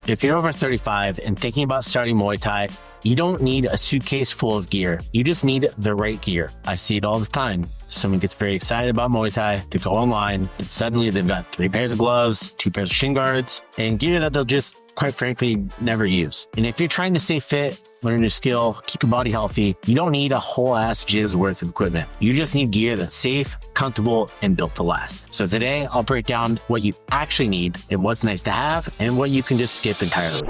If you're over 35 and thinking about starting Muay Thai, you don't need a suitcase full of gear. You just need the right gear. I see it all the time. Someone gets very excited about Muay Thai to go online and suddenly they've got 3 pairs of gloves, 2 pairs of shin guards, and gear that they'll just, quite frankly, never use. And if you're trying to stay fit, learn a new skill, keep your body healthy, you don't need a whole ass gym's worth of equipment. You just need gear that's safe, comfortable, and built to last. So today I'll break down what you actually need and what's nice to have and what you can just skip entirely.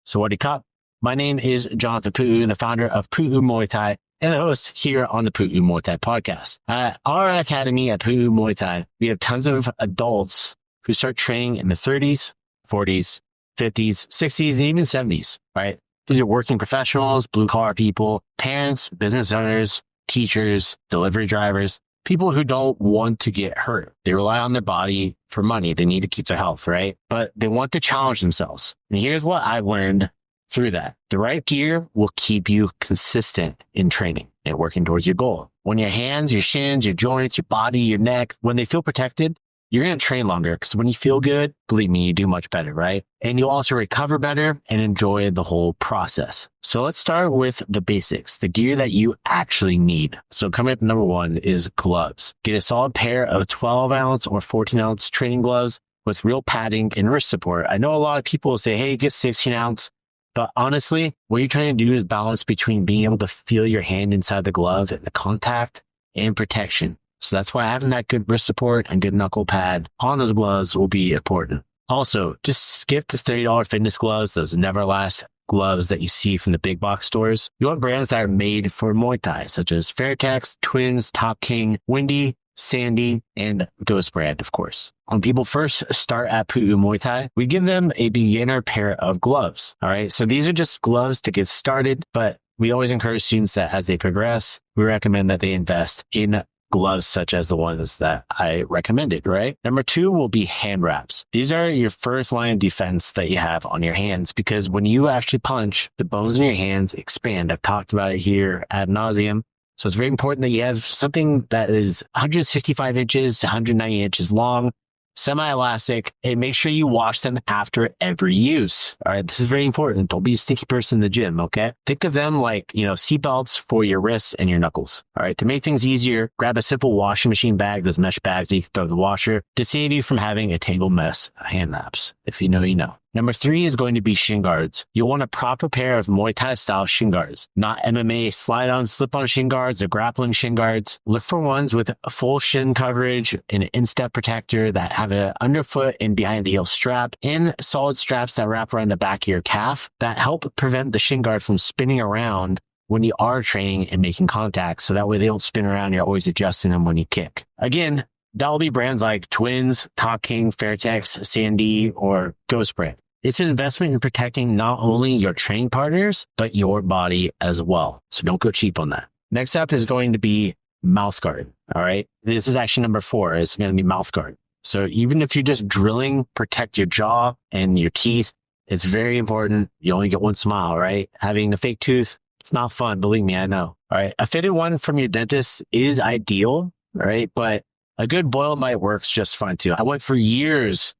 So what do you cop? My name is Jonathan Pu'u, the founder of Pu'u Muay Thai and the host here on the Pu'u Muay Thai podcast. At our academy at Pu'u Muay Thai, we have tons of adults who start training in the 30s, 40s, 50s, 60s, and even 70s, right? These are working professionals, blue collar people, parents, business owners, teachers, delivery drivers, people who don't want to get hurt. They rely on their body for money. They need to keep their health, right? But they want to challenge themselves. And here's what I've learned through that. The right gear will keep you consistent in training and working towards your goal. When your hands, your shins, your joints, your body, your neck, when they feel protected, you're going to train longer because when you feel good, believe me, you do much better, right? And you'll also recover better and enjoy the whole process. So let's start with the basics, the gear that you actually need. So coming up number 1 is gloves. Get a solid pair of 12 ounce or 14 ounce training gloves with real padding and wrist support. I know a lot of people will say, hey, get 16 ounce. But honestly, what you're trying to do is balance between being able to feel your hand inside the glove and the contact and protection. So that's why having that good wrist support and good knuckle pad on those gloves will be important. Also, just skip the $30 fitness gloves, those never last gloves that you see from the big box stores. You want brands that are made for Muay Thai, such as Fairtex, Twins, Top King, Windy, Sandy, and Ghost brand, of course. When people first start at Pu'u Muay Thai, we give them a beginner pair of gloves. All right. So these are just gloves to get started, but we always encourage students that as they progress, we recommend that they invest in gloves such as the ones that I recommended, right? Number 2 will be hand wraps. These are your first line of defense that you have on your hands because when you actually punch, the bones in your hands expand. I've talked about it here ad nauseum. So it's very important that you have something that is 165 inches to 190 inches long, semi-elastic, and make sure you wash them after every use. All right. This is very important. Don't be a stinky person in the gym. Okay. Think of them like, seat belts for your wrists and your knuckles. All right. To make things easier, grab a simple washing machine bag, those mesh bags that you can throw in the washer to save you from having a tangled mess of hand wraps. If you know, you know. Number 3 is going to be shin guards. You'll want a proper pair of Muay Thai style shin guards, not MMA slide on, slip on shin guards or grappling shin guards. Look for ones with a full shin coverage and an instep protector that have an underfoot and behind the heel strap and solid straps that wrap around the back of your calf that help prevent the shin guard from spinning around when you are training and making contact. So that way they don't spin around. You're always adjusting them when you kick. Again, that will be brands like Twins, Top King, Fairtex, Sandy, or Ghost brand. It's an investment in protecting not only your training partners, but your body as well. So don't go cheap on that. Next up is going to be mouth guard. All right. This is actually number 4. It's going to be mouth guard. So even if you're just drilling, protect your jaw and your teeth. It's very important. You only get one smile, right? Having a fake tooth, it's not fun. Believe me, I know. All right. A fitted one from your dentist is ideal, right? But a good boil and bite works just fine too. I went for years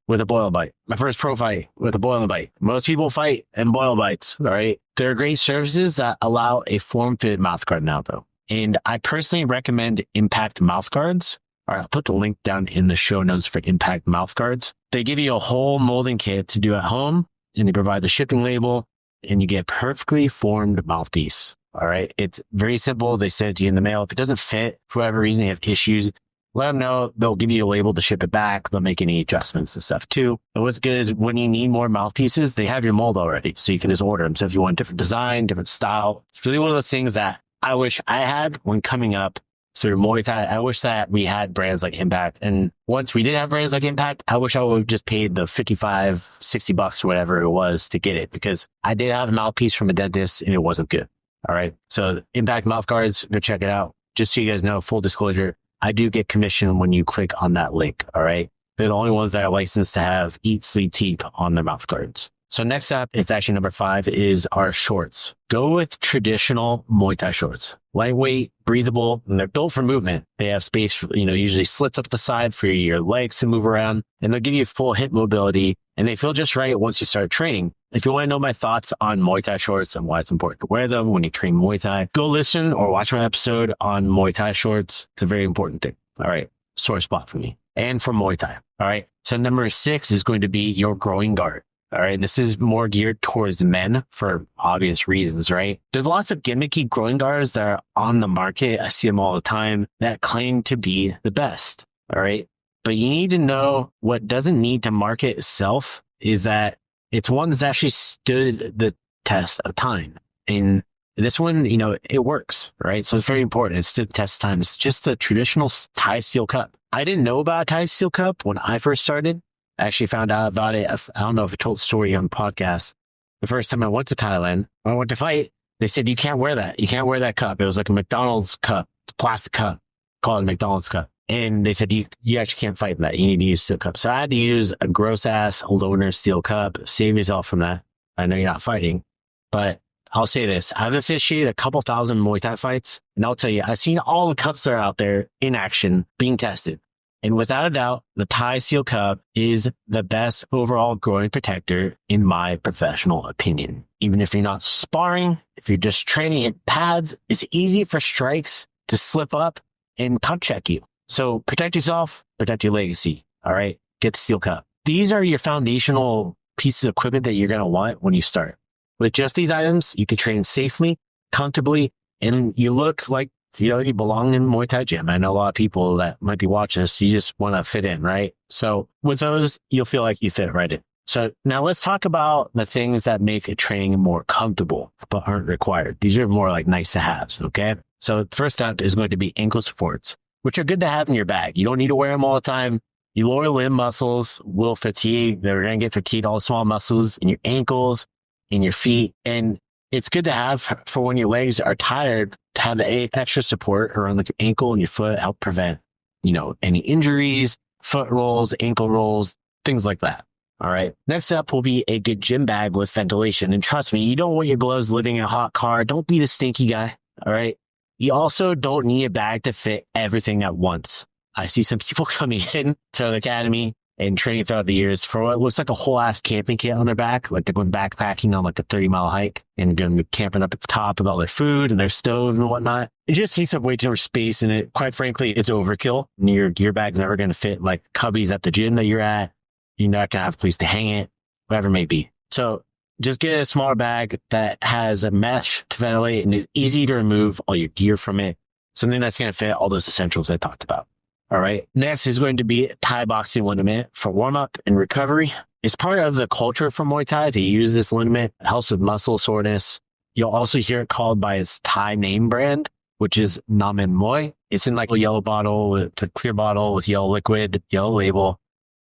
with a boil bite. My first pro fight with a boil and bite. Most people fight and boil bites, all right? There are great services that allow a form-fitted mouth guard now though. And I personally recommend Impact mouth guards. All right, I'll put the link down in the show notes for Impact mouth guards. They give you a whole molding kit to do at home and they provide the shipping label and you get perfectly formed mouthpiece. All right. It's very simple. They send it to you in the mail. If it doesn't fit for whatever reason, you have issues, let them know. They'll give you a label to ship it back. They'll make any adjustments and stuff too. But what's good is when you need more mouthpieces, they have your mold already. So you can just order them. So if you want different design, different style, it's really one of those things that I wish I had when coming up through Muay Thai. I wish that we had brands like Impact. And once we did have brands like Impact, I wish I would have just paid the $55, $60 or whatever it was to get it because I did have a mouthpiece from a dentist and it wasn't good. All right. So Impact mouth guards, go check it out. Just so you guys know, full disclosure, I do get commission when you click on that link. All right. They're the only ones that are licensed to have eat, sleep, teeth on their mouth guards. So next up, it's actually number 5 is our shorts. Go with traditional Muay Thai shorts. Lightweight, breathable, and they're built for movement. They have space, usually slits up the side for your legs to move around, and they'll give you full hip mobility, and they feel just right once you start training. If you want to know my thoughts on Muay Thai shorts and why it's important to wear them when you train Muay Thai, go listen or watch my episode on Muay Thai shorts. It's a very important thing. All right. Sore spot for me and for Muay Thai. All right. So number 6 is going to be your groin guard. All right. This is more geared towards men for obvious reasons, right? There's lots of gimmicky groin guards that are on the market. I see them all the time that claim to be the best. All right. But you need to know what doesn't need to market itself is that it's one that's actually stood the test of time. And this one, it works, right? So it's very important. It stood the test of time. It's just the traditional Thai steel cup. I didn't know about Thai steel cup when I first started. I actually found out about it. I don't know if I told the story on the podcast. The first time I went to Thailand, when I went to fight, they said, you can't wear that. You can't wear that cup. It was like a McDonald's cup, plastic cup, call it a McDonald's cup. And they said, you actually can't fight in that. You need to use steel cup. So I had to use a gross ass loner steel cup. Save yourself from that. I know you're not fighting, but I'll say this. I've officiated a couple thousand Muay Thai fights, and I'll tell you, I've seen all the cups that are out there in action being tested. And without a doubt, the Thai steel cup is the best overall groin protector in my professional opinion. Even if you're not sparring, if you're just training in pads, it's easy for strikes to slip up and cup check you. So protect yourself, protect your legacy. All right. Get the steel cup. These are your foundational pieces of equipment that you're going to want when you start. With just these items, you can train safely, comfortably, and you look like, you belong in Muay Thai gym. I know a lot of people that might be watching this. You just want to fit in, right? So with those, you'll feel like you fit right in. So now let's talk about the things that make a training more comfortable, but aren't required. These are more like nice to haves. Okay. So first up is going to be ankle supports, which are good to have in your bag. You don't need to wear them all the time. Your lower limb muscles will fatigue. They're going to get fatigued, all the small muscles in your ankles, in your feet. And it's good to have for when your legs are tired to have the extra support around the ankle and your foot, help prevent, any injuries, foot rolls, ankle rolls, things like that. All right. Next up will be a good gym bag with ventilation. And trust me, you don't want your gloves living in a hot car. Don't be the stinky guy. All right. You also don't need a bag to fit everything at once. I see some people coming in to the academy and training throughout the years for what looks like a whole ass camping kit on their back. Like they're going backpacking on like a 30-mile hike and going to be camping up at the top with all their food and their stove and whatnot. It just takes up way too much space. And it, quite frankly, it's overkill. And your gear bag's never going to fit like cubbies at the gym that you're at. You're not going to have a place to hang it, whatever it may be. So just get a smaller bag that has a mesh to ventilate and is easy to remove all your gear from it. Something that's going to fit all those essentials I talked about. All right. Next is going to be Thai boxing liniment for warm up and recovery. It's part of the culture for Muay Thai to use this liniment. It helps with muscle soreness. You'll also hear it called by its Thai name brand, which is Namen Muay. It's in like a yellow bottle. It's a clear bottle with yellow liquid, yellow label,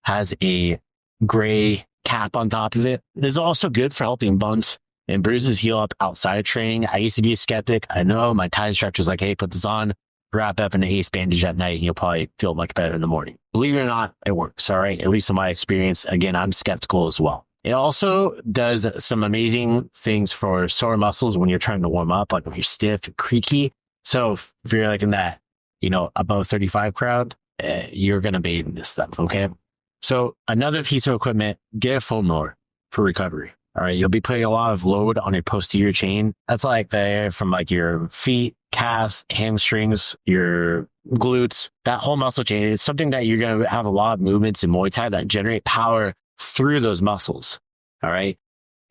has a gray cap on top of it. This is also good for helping bumps and bruises heal up outside of training. I used to be a skeptic. I know my Thai instructor's like, hey, put this on, wrap up in an ace bandage at night, and you'll probably feel much better in the morning. Believe it or not, it works. All right. At least in my experience. Again, I'm skeptical as well. It also does some amazing things for sore muscles when you're trying to warm up, like if you're stiff and creaky. So if you're like in that, above 35 crowd, you're going to be in this stuff. Okay. So another piece of equipment, get a foam roller for recovery. All right. You'll be putting a lot of load on your posterior chain. That's like from like your feet, calves, hamstrings, your glutes, that whole muscle chain. It's something that you're going to have a lot of movements in Muay Thai that generate power through those muscles. All right.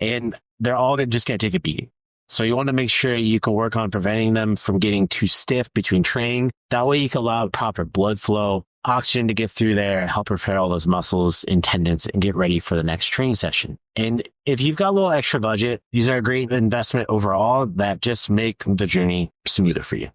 And they're all just going to take a beating. So you want to make sure you can work on preventing them from getting too stiff between training. That way you can allow proper blood flow, oxygen to get through there, help repair all those muscles and tendons and get ready for the next training session. And if you've got a little extra budget, these are a great investment overall that just make the journey smoother for you.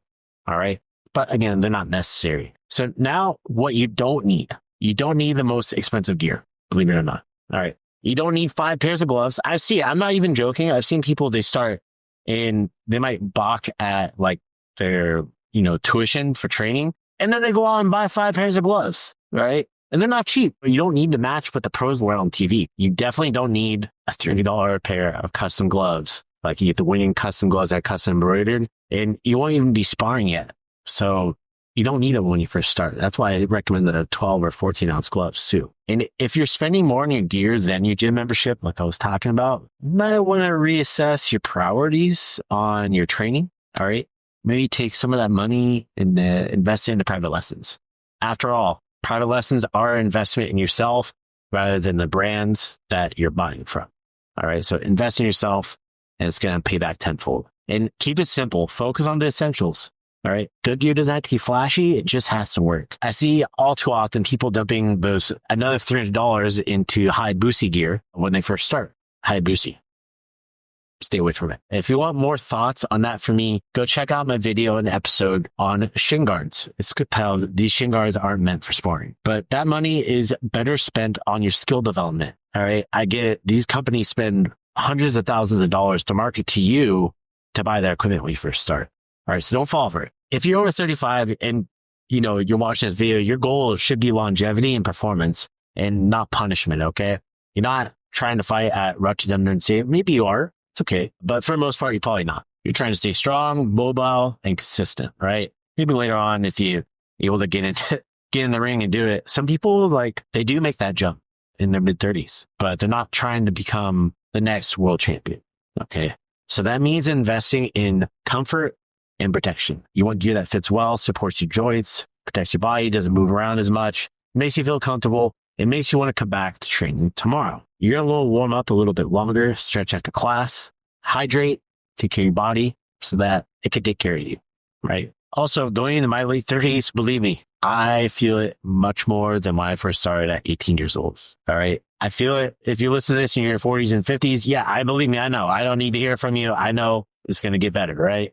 All right. But again, they're not necessary. So now what you don't need the most expensive gear, believe it or not. All right. You don't need 5 pairs of gloves. I'm not even joking. I've seen people, they start and they might balk at like their, tuition for training. And then they go out and buy 5 pairs of gloves, right? And they're not cheap. You don't need to match what the pros wear on TV. You definitely don't need a $30 pair of custom gloves. Like you get the winning custom gloves that are custom embroidered, and you won't even be sparring yet. So you don't need them when you first start. That's why I recommend the 12 or 14 ounce gloves too. And if you're spending more on your gear than your gym membership, like I was talking about, you might want to reassess your priorities on your training. All right. Maybe take some of that money and invest it into private lessons. After all, private lessons are an investment in yourself rather than the brands that you're buying from. All right. So invest in yourself and it's going to pay back tenfold. And keep it simple. Focus on the essentials. All right. Good gear doesn't have to be flashy. It just has to work. I see all too often people dumping another $300 into high boosty gear when they first start. High boosty. Stay away from it. If you want more thoughts on that from me, go check out my video and episode on shin guards. It's titled, These Shin Guards Aren't Meant for Sparring. But that money is better spent on your skill development. All right. I get it. These companies spend hundreds of thousands of dollars to market to you to buy that equipment when you first start. All right. So don't fall for it. If you're over 35 and you're watching this video, your goal should be longevity and performance and not punishment. Okay. You're not trying to fight at Rotterdam and say, maybe you are. It's okay. But for the most part, you're probably not. You're trying to stay strong, mobile, and consistent, right? Maybe later on, if you're able to get in the ring and do it. Some people, they do make that jump in their mid-30s, but they're not trying to become the next world champion. Okay. So that means investing in comfort and protection. You want gear that fits well, supports your joints, protects your body, doesn't move around as much, makes you feel comfortable. It makes you want to come back to training tomorrow. You're going to warm up a little bit longer, stretch after class, hydrate, take care of your body so that it can take care of you, right? Also, going into my late 30s, believe me, I feel it much more than when I first started at 18 years old. All right. I feel it. If you listen to this in your 40s and 50s, yeah, believe me, I know. I don't need to hear from you. I know it's going to get better, right?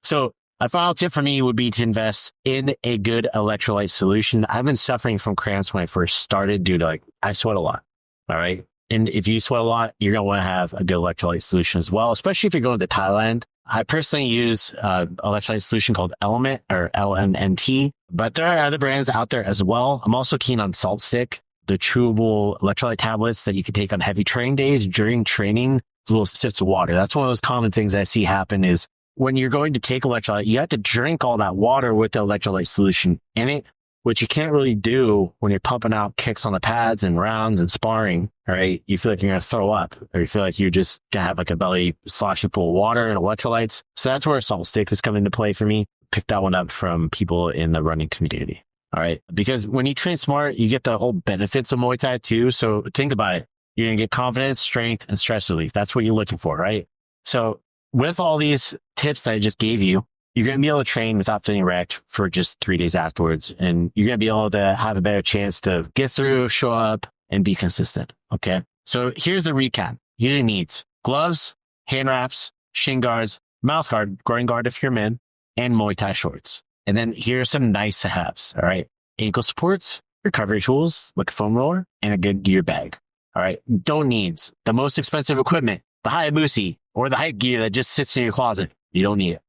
So a final tip for me would be to invest in a good electrolyte solution. I've been suffering from cramps when I first started due to I sweat a lot. All right. And if you sweat a lot, you're going to want to have a good electrolyte solution as well, especially if you're going to Thailand. I personally use an electrolyte solution called Element or LMNT, but there are other brands out there as well. I'm also keen on Salt Stick, the chewable electrolyte tablets that you can take on heavy training days during training, little sips of water. That's one of those common things I see happen is when you're going to take electrolyte, you have to drink all that water with the electrolyte solution in it, which you can't really do when you're pumping out kicks on the pads and rounds and sparring, right? You feel like you're going to throw up, or you feel like you're just going to have a belly sloshing full of water and electrolytes. So that's where Salt Stick has come into play for me. Picked that one up from people in the running community. All right. Because when you train smart, you get the whole benefits of Muay Thai too. So think about it. You're going to get confidence, strength, and stress relief. That's what you're looking for, right? So with all these tips that I just gave you, you're going to be able to train without feeling wrecked for just 3 days afterwards. And you're going to be able to have a better chance to get through, show up, and be consistent. Okay. So here's the recap. Usually needs gloves, hand wraps, shin guards, mouth guard, groin guard if you're a man, and Muay Thai shorts. And then here's some nice to haves. All right. Ankle supports, recovery tools like a foam roller, and a good gear bag. All right. Don't needs the most expensive equipment, the Hayabusa or the hype gear that just sits in your closet. You don't need it.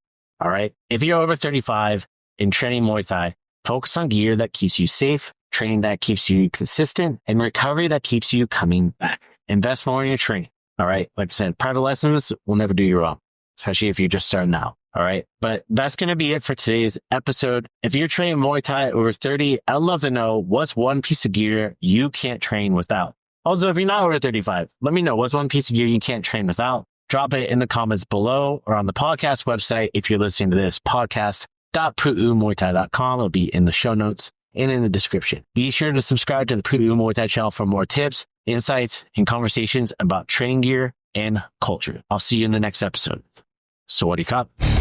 All right. If you're over 35 and training Muay Thai, focus on gear that keeps you safe, training that keeps you consistent, and recovery that keeps you coming back. Invest more in your training. All right. Like I said, private lessons will never do you wrong, especially if you're just starting out. All right. But that's going to be it for today's episode. If you're training Muay Thai over 30, I'd love to know what's one piece of gear you can't train without. Also, if you're not over 35, let me know what's one piece of gear you can't train without. Drop it in the comments below or on the podcast website. If you're listening to this podcast.puumuaythai.com, it'll be in the show notes and in the description. Be sure to subscribe to the Pu'u Muay Thai channel for more tips, insights, and conversations about training gear and culture. I'll see you in the next episode. Sawadee Krap.